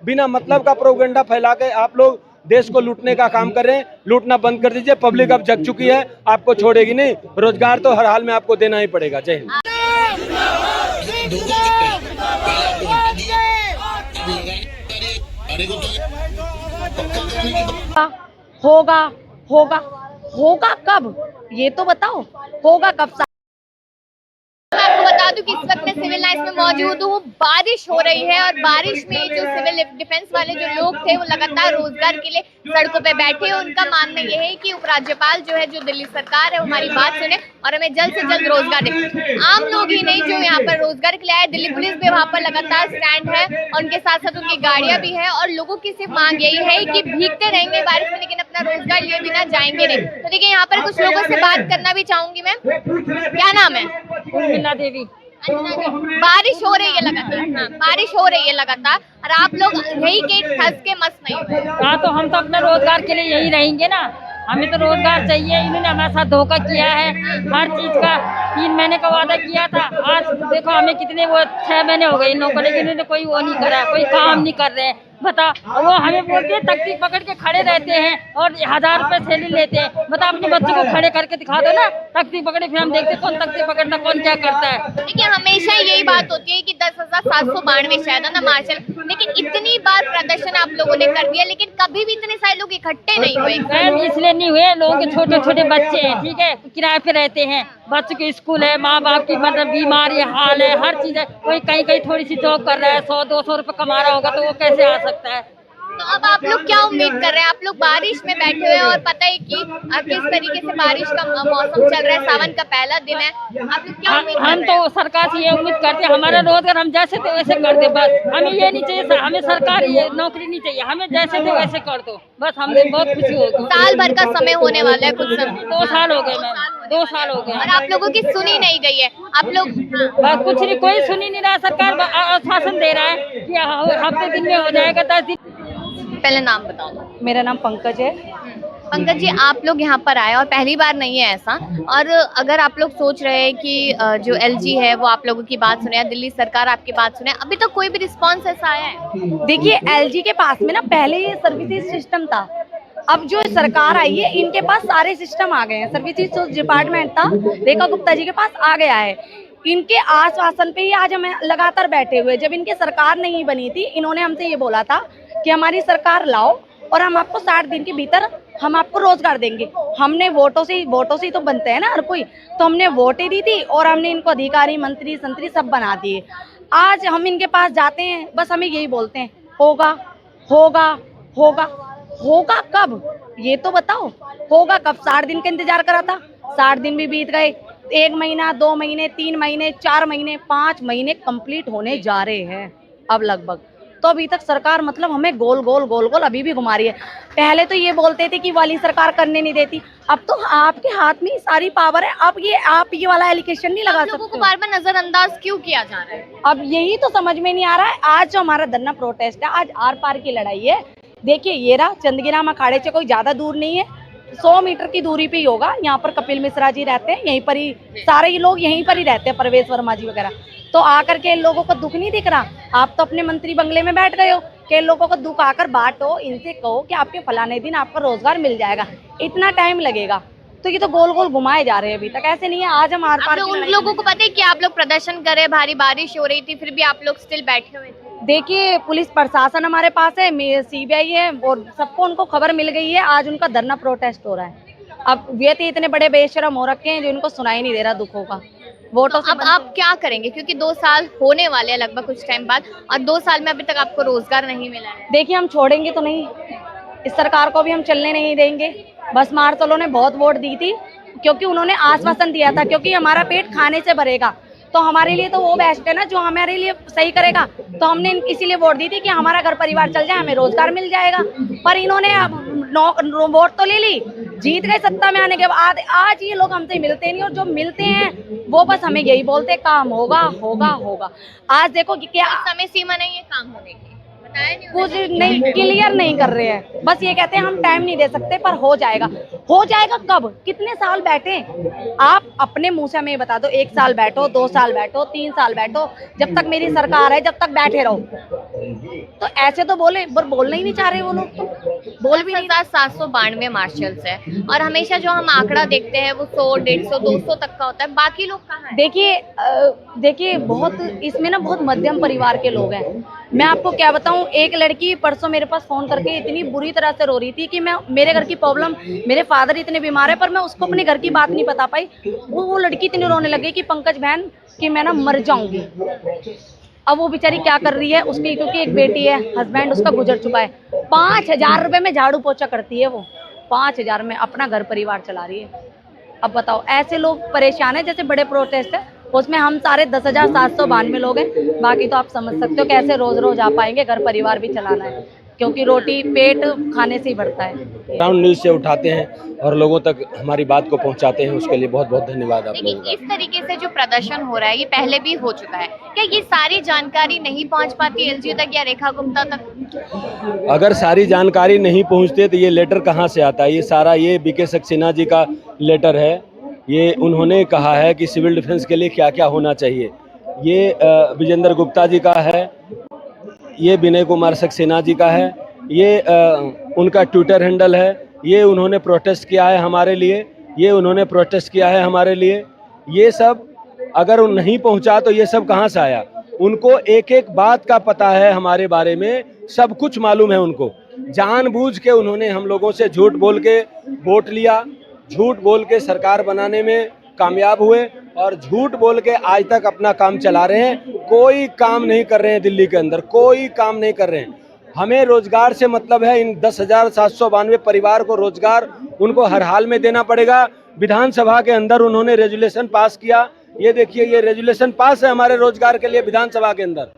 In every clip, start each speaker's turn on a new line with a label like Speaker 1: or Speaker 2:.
Speaker 1: बिना मतलब का प्रोपेगेंडा फैला के आप लोग देश को लूटने का काम कर रहे हैं। लूटना बंद कर दीजिए, पब्लिक अब जग चुकी है, आपको छोड़ेगी नहीं। रोजगार तो हर हाल में आपको देना ही पड़ेगा। जय हिंद।
Speaker 2: होगा होगा होगा कब, ये तो बताओ, होगा कब।
Speaker 3: मैं आपको बता दूं कि इस वक्त मैं सिविल लाइंस में मौजूद हूँ। बारिश हो रही है और बारिश में जो सिविल डिफेंस वाले जो लोग थे वो लगातार रोजगार के लिए सड़कों पे बैठे हैं। उनका मानना यह है कि उपराज्यपाल जो है, जो दिल्ली सरकार है, हमारी बात सुने और हमें जल्द से जल्द रोजगार दे। आम लोग ही नहीं जो यहाँ पर रोजगार के लिए आए, दिल्ली पुलिस भी वहाँ पर लगातार स्टैंड है और उनके साथ साथ उनकी गाड़ियां भी है। और लोगों की सिर्फ मांग यही है कि भीगते रहेंगे बारिश में, लेकिन अपना रोजगार लिए बिना जाएंगे नहीं। तो देखिए यहाँ पर कुछ लोगों से बात करना भी चाहूंगी मैं। क्या नाम है?
Speaker 2: उर्मिला देवी।
Speaker 3: बारिश हो रही है लगातार। हाँ, बारिश हो रही है लगातार और आप लोग यही के फंस के मस्त नहीं हुए।
Speaker 2: हाँ, तो हम तो अपने रोजगार के लिए यही रहेंगे ना। हमें तो रोजगार चाहिए। इन्होंने हमारे साथ धोखा किया है हर चीज का। 3 महीने का वादा किया था, आज देखो हमें कितने 6 महीने हो गए नौकरी, लेकिन इन्होंने कोई वो नहीं करा, कोई काम नहीं कर रहे हैं। बता, वो हमें बोलते हैं तख्ती पकड़ के खड़े रहते हैं और 1000 रुपए सैलरी लेते हैं। बता, अपने बच्चों को खड़े करके दिखा दो ना, तख्ती पकड़े, फिर हम देखते कौन तख्ती पकड़ता, कौन क्या करता है।
Speaker 3: देखिए हमेशा यही बात होती है कि 10,792 शायद है ना मार्शल, लेकिन इतनी बार प्रदर्शन आप लोगों ने कर दिया, लेकिन कभी भी इतने सारे लोग इकट्ठे नहीं हुए।
Speaker 2: इसलिए नहीं हुए, लोगों के छोटे छोटे बच्चे हैं, ठीक है, किराए पे रहते हैं, बच्चों के स्कूल है, माँ बाप की मतलब बीमारी हाल है, हर चीज है। कोई कहीं कहीं थोड़ी सी जॉब कर रहा है, 100-200 रुपए कमा रहा होगा, तो वो कैसे आ सकता है।
Speaker 3: तो अब आप लोग क्या उम्मीद कर रहे हैं? आप लोग बारिश में बैठे हुए हैं और पता है कि किस तरीके से बारिश का मौसम चल रहा है, सावन का पहला दिन है। आप लोग क्या उम्मीद कर रहे हैं?
Speaker 2: हम तो सरकार से ये उम्मीद करते हैं हमारा रोजगार हम जैसे थे वैसे कर दे। बस हमें ये नहीं चाहिए, हमें सरकारी नौकरी नहीं चाहिए, हमें जैसे थे वैसे कर दो, बस हमें बहुत खुशी होगी।
Speaker 3: साल भर का समय होने वाला है, कुछ समय
Speaker 2: 2 साल हो गए मैम, 2 साल हो गए
Speaker 3: और आप लोगों की सुनी नहीं गई है। आप लोग
Speaker 2: बस कुछ नहीं, कोई सुन ही नहीं रहा। सरकार आश्वासन दे रहा है कि हफ्ते दिन में हो जाएगा, 10 दिन।
Speaker 3: पहले नाम बताओ।
Speaker 2: मेरा नाम पंकज है।
Speaker 3: पंकज जी, आप लोग यहाँ पर आए और पहली बार नहीं है ऐसा, और अगर आप लोग सोच रहे हैं कि जो एलजी है वो आप लोगों की बात सुने, दिल्ली सरकार आपकी बात सुने, अभी तक कोई भी रिस्पांस ऐसा आया है?
Speaker 2: देखिए, एलजी के पास में ना पहले ये सर्विसेज सिस्टम था। अब जो सरकार आई है इनके पास सारे सिस्टम आ गए हैं। सर्विसेज जो डिपार्टमेंट था रेखा गुप्ता जी के पास आ गया है। इनके आश्वासन पे ही आज हम लगातार बैठे हुए। जब इनकी सरकार नहीं बनी थी, इन्होंने हमसे ये बोला था कि हमारी सरकार लाओ और हम आपको 60 दिन के भीतर हम आपको रोजगार देंगे। हमने वोटों से ही तो बनते हैं ना हर कोई, तो हमने वोटें दी थी और हमने इनको अधिकारी, मंत्री, संतरी सब बना दिए। आज हम इनके पास जाते हैं, बस हमें यही बोलते हैं, होगा होगा होगा होगा कब, ये तो बताओ, होगा कब। 60 दिन का इंतजार करा था, 60 दिन भी बीत गए। 1 महीना, 2 महीने, 3 महीने, 4 महीने, 5 महीने कंप्लीट होने जा रहे हैं अब लगभग। तो अभी तक सरकार मतलब हमें गोल गोल अभी भी घुमा रही है। पहले तो ये बोलते थे कि वाली सरकार करने नहीं देती, अब तो आपके हाथ में सारी पावर है। अब आप ये वाला एलिगेशन नहीं लगा सकते।
Speaker 3: लोगों को बार बार नजरअंदाज क्यों किया जा रहा है?
Speaker 2: अब यही तो समझ में नहीं आ रहा है। आज जो हमारा धरना प्रोटेस्ट है, आज आर पार की लड़ाई है। देखिए, ये रहा चंदगिराम अखाड़े से कोई ज्यादा दूर नहीं है, 100 मीटर की दूरी पे ही होगा। यहाँ पर कपिल मिश्रा जी रहते हैं, यहीं पर ही सारे ही लोग यहीं पर ही रहते हैं, परवेश वर्मा जी वगैरह। तो आकर के इन लोगों को दुख नहीं दिख रहा? आप तो अपने मंत्री बंगले में बैठ गए हो कि इन लोगों को दुख आकर बांटो, इनसे कहो कि आपके फलाने दिन आपका रोजगार मिल जाएगा, इतना टाइम लगेगा। तो ये तो गोल गोल घुमाए जा रहे हैं, अभी तक ऐसे नहीं है। आज हम आर पार
Speaker 3: उन लोगों को पता है कि आप लोग प्रदर्शन कर रहे, भारी बारिश हो रही थी, फिर भी आप लोग स्टिल बैठे हुए थे।
Speaker 2: देखिए, पुलिस प्रशासन हमारे पास है, सीबीआई है, और सबको उनको खबर मिल गई है। आज उनका धरना प्रोटेस्ट हो रहा है। अब ये इतने बड़े बेशरम हो रखे हैं जो इनको सुनाई नहीं दे रहा दुखों का। वोटों
Speaker 3: तो अब आप क्या करेंगे? क्योंकि 2 साल होने वाले हैं लगभग कुछ टाइम बाद, और 2 साल में अभी तक आपको रोजगार नहीं मिला है।
Speaker 2: देखिए, हम छोड़ेंगे तो नहीं, इस सरकार को भी हम चलने नहीं देंगे। बस मार्शलों ने बहुत वोट दी थी, क्योंकि उन्होंने आश्वासन दिया था, क्योंकि हमारा पेट खाने से भरेगा, तो हमारे लिए तो वो बेस्ट है ना जो हमारे लिए सही करेगा। तो हमने इसीलिए वोट दी थी कि हमारा घर परिवार चल जाए, हमें रोजगार मिल जाएगा। पर इन्होंने वोट तो ले ली, जीत गए सत्ता में आने के बाद। आज ये लोग हमसे मिलते नहीं, और जो मिलते हैं वो बस हमें यही बोलते, काम होगा होगा होगा। आज देखो कि क्या
Speaker 3: समय सीमा नहीं है काम होने की।
Speaker 2: कुछ नहीं क्लियर नहीं कर रहे हैं, बस ये कहते हैं हम टाइम नहीं दे सकते, पर हो जाएगा। हो जाएगा कब? कितने साल बैठे आप? अपने मुंह से हमें ये बता दो, 1 साल बैठो, 2 साल बैठो, 3 साल बैठो, जब तक मेरी सरकार है जब तक बैठे रहो। तो ऐसे तो बोले, पर बोलना ही नहीं चाह रहे वो लोग, तो बोल भी नहीं।
Speaker 3: 792 मार्शल्स है और हमेशा जो हम आंकड़ा देखते हैं वो 100, 150, 200 तक का होता है, बाकी लोग कहाँ हैं?
Speaker 2: देखिए बहुत इसमें ना बहुत मध्यम परिवार के लोग हैं। मैं आपको क्या बताऊं, एक लड़की परसों मेरे पास फोन करके इतनी बुरी तरह से रो रही थी कि मेरे घर की प्रॉब्लम, मेरे फादर इतने बीमार है, पर मैं उसको अपने घर की बात नहीं बता पाई। वो लड़की इतनी रोने लगी कि पंकज बहन कि मैं ना मर जाऊंगी। अब वो बेचारी क्या कर रही है, उसकी क्योंकि एक बेटी है, हस्बैंड उसका गुजर चुका है, 5,000 रुपए में झाड़ू पोछा करती है वो, 5,000 में अपना घर परिवार चला रही है। अब बताओ, ऐसे लोग परेशान है। जैसे बड़े प्रोटेस्ट है उसमें हम सारे 10,792 लोग हैं, बाकी तो आप समझ सकते हो कैसे रोज रोज आ पाएंगे, घर परिवार भी चलाना है, क्योंकि रोटी पेट खाने से ही बढ़ता है।
Speaker 1: ग्राउंड न्यूज़ से उठाते हैं और लोगों तक हमारी बात को पहुंचाते हैं, उसके लिए बहुत बहुत धन्यवाद आप लोगों का।
Speaker 3: इस तरीके से जो प्रदर्शन हो रहा है ये पहले भी हो चुका है, क्या ये सारी जानकारी नहीं पहुंच पाती एलजी तक या रेखा गुप्ता तक?
Speaker 1: अगर सारी जानकारी नहीं पहुंचते तो ये लेटर कहाँ से आता है? ये सारा ये बीके सक्सेना जी का लेटर है। ये उन्होंने कहा है कि सिविल डिफेंस के लिए क्या क्या होना चाहिए। ये विजेंद्र गुप्ता जी का है, ये विनय कुमार सक्सेना जी का है, ये उनका ट्विटर हैंडल है। ये उन्होंने प्रोटेस्ट किया है हमारे लिए, ये उन्होंने प्रोटेस्ट किया है हमारे लिए। ये सब अगर उन नहीं पहुंचा तो ये सब कहाँ से आया? उनको एक एक बात का पता है, हमारे बारे में सब कुछ मालूम है उनको। जानबूझ के उन्होंने हम लोगों से झूठ बोल के वोट लिया, झूठ बोल के सरकार बनाने में कामयाब हुए और झूठ बोल के आज तक अपना काम चला रहे हैं। कोई काम नहीं कर रहे हैं दिल्ली के अंदर, कोई काम नहीं कर रहे हैं। हमें रोजगार से मतलब है, इन 10,792 परिवार को रोजगार उनको हर हाल में देना पड़ेगा। विधानसभा के अंदर उन्होंने रेजुलेशन पास किया, ये देखिए ये रेजुलेशन पास है हमारे रोजगार के लिए विधानसभा के अंदर।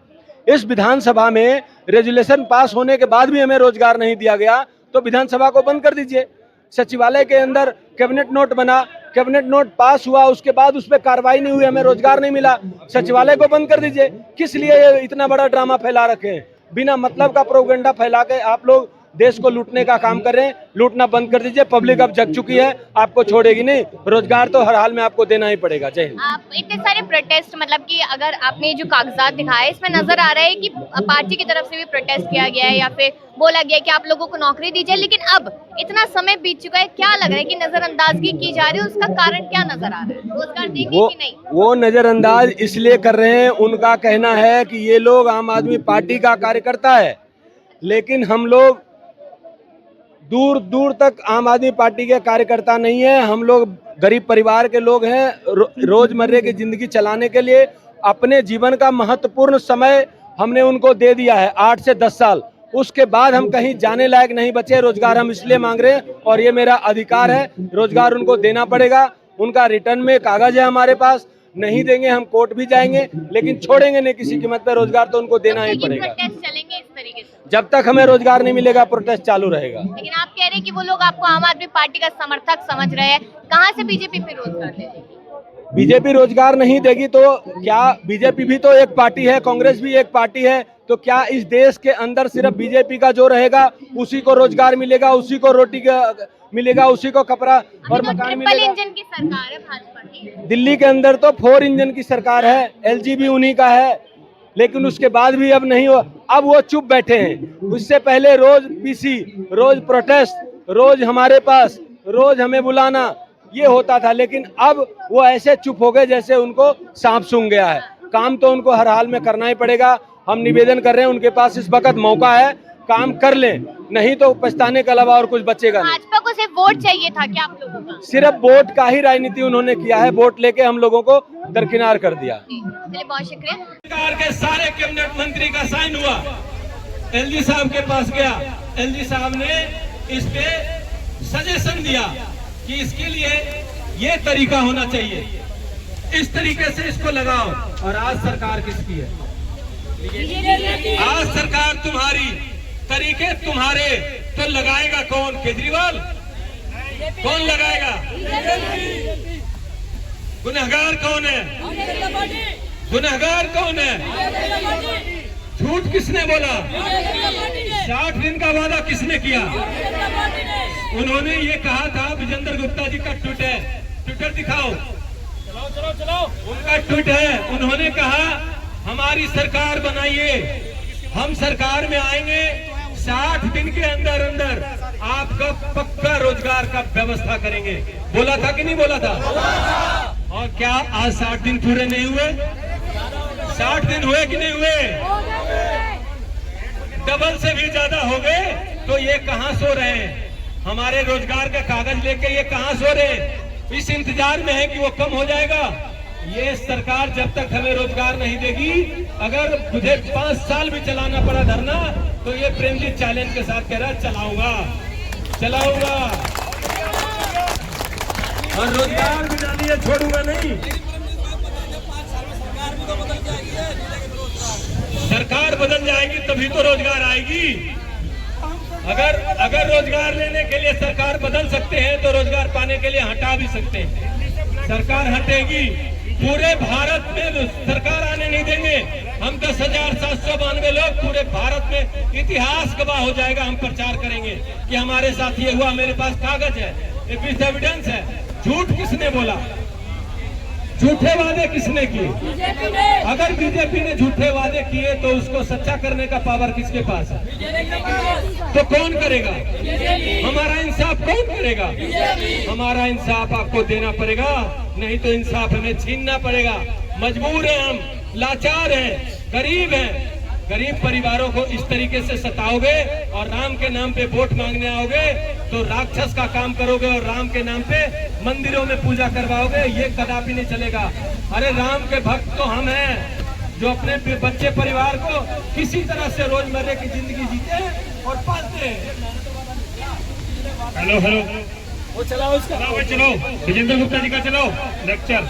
Speaker 1: इस विधानसभा में रेजुलेशन पास होने के बाद भी हमें रोजगार नहीं दिया गया तो विधानसभा को बंद कर दीजिए। सचिवालय के अंदर कैबिनेट नोट बना, कैबिनेट नोट पास हुआ, उसके बाद उस पर कार्रवाई नहीं हुई, हमें रोजगार नहीं मिला, सचिवालय को बंद कर दीजिए। किस लिए ये इतना बड़ा ड्रामा फैला रखे हैं? बिना मतलब का प्रोपेगेंडा फैला के आप लोग देश को लूटने का काम कर रहे हैं। लूटना बंद कर दीजिए, पब्लिक अब जग चुकी है, आपको छोड़ेगी नहीं। रोजगार तो हर हाल में आपको देना ही पड़ेगा। जय हिंद।
Speaker 3: आप इतने सारे प्रोटेस्ट, मतलब कि अगर आपने जो कागजात दिखाए इसमें नजर आ रहा है कि पार्टी की तरफ से भी प्रोटेस्ट किया गया है या फिर बोला गया कि आप लोगों को नौकरी दी जाए, लेकिन अब इतना समय बीत चुका है, क्या लग रहा है कि नजरअंदाजगी की जा रही है? उसका कारण क्या नजर आ रहा है? रोजगार देंगे कि नहीं?
Speaker 1: वो नजरअंदाज इसलिए कर रहे हैं, उनका कहना है कि ये लोग आम आदमी पार्टी का कार्यकर्ता है, लेकिन हम लोग दूर दूर तक आम आदमी पार्टी के कार्यकर्ता नहीं है। हम लोग गरीब परिवार के लोग हैं। रोजमर्रे की जिंदगी चलाने के लिए अपने जीवन का महत्वपूर्ण समय हमने उनको दे दिया है, 8 से 10 साल। उसके बाद हम कहीं जाने लायक नहीं बचे। रोजगार हम इसलिए मांग रहे हैं और ये मेरा अधिकार है, रोजगार उनको देना पड़ेगा। उनका रिटर्न में कागज है हमारे पास, नहीं देंगे हम कोर्ट भी जाएंगे, लेकिन छोड़ेंगे नहीं किसी कीमत पे। रोजगार तो उनको देना ही पड़ेगा।
Speaker 3: प्रोटेस्ट चलेंगे इस तरीके से?
Speaker 1: जब तक हमें रोजगार नहीं मिलेगा प्रोटेस्ट चालू रहेगा।
Speaker 3: लेकिन आप कह रहे हैं कि वो लोग आपको आम आदमी पार्टी का समर्थक समझ रहे हैं, कहाँ से बीजेपी फिर रोजगार दे देगी?
Speaker 1: बीजेपी रोजगार नहीं देगी तो क्या? बीजेपी भी तो एक पार्टी है, कांग्रेस भी एक पार्टी है, तो क्या इस देश के अंदर सिर्फ बीजेपी का जो रहेगा उसी को रोजगार मिलेगा, उसी को रोटी मिलेगा, उसी को कपड़ा और मकान मिलेगा?
Speaker 3: ट्रिपल इंजन की सरकार है भाजपा की।
Speaker 1: दिल्ली के अंदर तो 4 इंजन की सरकार है, एलजी भी उन्हीं का है, लेकिन उसके बाद भी अब नहीं हो। अब वो चुप बैठे हैं। उससे पहले रोज पीसी, रोज प्रोटेस्ट, रोज हमारे पास, रोज हमें बुलाना, ये होता था। लेकिन अब वो ऐसे चुप हो गए जैसे उनको सांप सूंघ गया है। काम तो उनको हर हाल में करना ही पड़ेगा। हम निवेदन कर रहे हैं, उनके पास इस वक्त मौका है, काम कर लें, नहीं तो पछताने के अलावा और कुछ बचेगा नहीं।
Speaker 3: भाजपा को सिर्फ वोट चाहिए था क्या आप लोगों का?
Speaker 1: सिर्फ वोट का ही राजनीति उन्होंने किया है, वोट लेके हम लोगों को दरकिनार कर दिया।
Speaker 3: चलिए, बहुत शुक्रिया।
Speaker 1: सरकार के सारे कैबिनेट मंत्री का साइन हुआ, एलजी साहब के पास गया, एलजी साहब ने इस पे सजेशन दिया कि इसके लिए ये तरीका होना चाहिए, इस तरीके से इसको लगाओ। और आज सरकार किसकी है? आज सरकार तुम्हारी, तरीके तुम्हारे, तो लगाएगा कौन? केजरीवाल? कौन लगाएगा? गुनहगार कौन है? गुनहगार कौन है?
Speaker 4: झूठ किसने बोला? 60 दिन का वादा किसने किया? उन्होंने ये कहा था, विजेंद्र गुप्ता जी का ट्वीट है, ट्विटर दिखाओ, चलो उनका ट्वीट है। उन्होंने कहा हमारी सरकार बनाइए, हम सरकार में आएंगे, 60 दिन के अंदर अंदर आपका पक्का रोजगार का व्यवस्था करेंगे। बोला था कि नहीं बोला था? और क्या आज 60 दिन पूरे नहीं हुए? 60 दिन हुए कि नहीं हुए? डबल से भी ज्यादा हो गए। तो ये कहां सो रहे हैं? हमारे रोजगार का कागज लेके ये कहां सो रहे हैं? इस इंतजार में है कि वो कम हो जाएगा। ये सरकार जब तक हमें रोजगार नहीं देगी, अगर मुझे 5 साल भी चलाना पड़ा धरना, तो ये प्रेमजीत चैलेंज के साथ कह रहा चलाऊंगा और रोजगार भी डालिए, छोड़ूंगा नहीं। सरकार बदल जाएगी तभी तो रोजगार आएगी। अगर रोजगार लेने के लिए सरकार बदल सकते हैं तो रोजगार पाने के लिए हटा भी सकते हैं। सरकार हटेगी, पूरे भारत में सरकार आने नहीं देंगे। हम 10,792 लोग पूरे भारत में, इतिहास गवाह हो जाएगा। हम प्रचार करेंगे कि हमारे साथ ये हुआ, मेरे पास कागज है, विद एविडेंस है। झूठ किसने बोला? झूठे वादे किसने किए? अगर बीजेपी ने झूठे वादे किए तो उसको सच्चा करने का पावर किसके पास है? तो कौन करेगा? हमारा इंसाफ कौन करेगा? हमारा इंसाफ आपको देना पड़ेगा, नहीं तो इंसाफ हमें छीनना पड़ेगा। मजबूर हैं हम, लाचार हैं, गरीब हैं। गरीब परिवारों को इस तरीके से सताओगे और राम के नाम पे वोट मांगने आओगे तो राक्षस का काम करोगे और राम के नाम पे मंदिरों में पूजा करवाओगे, ये कदापि नहीं चलेगा। अरे राम के भक्त तो हम हैं जो अपने बच्चे परिवार को किसी तरह से रोजमर्रा की जिंदगी जीते और पालते हैं। हेलो वो चलाओ, इसका चलाओ, विजेंद्र गुप्ता जी का चलाओ लेक्चर।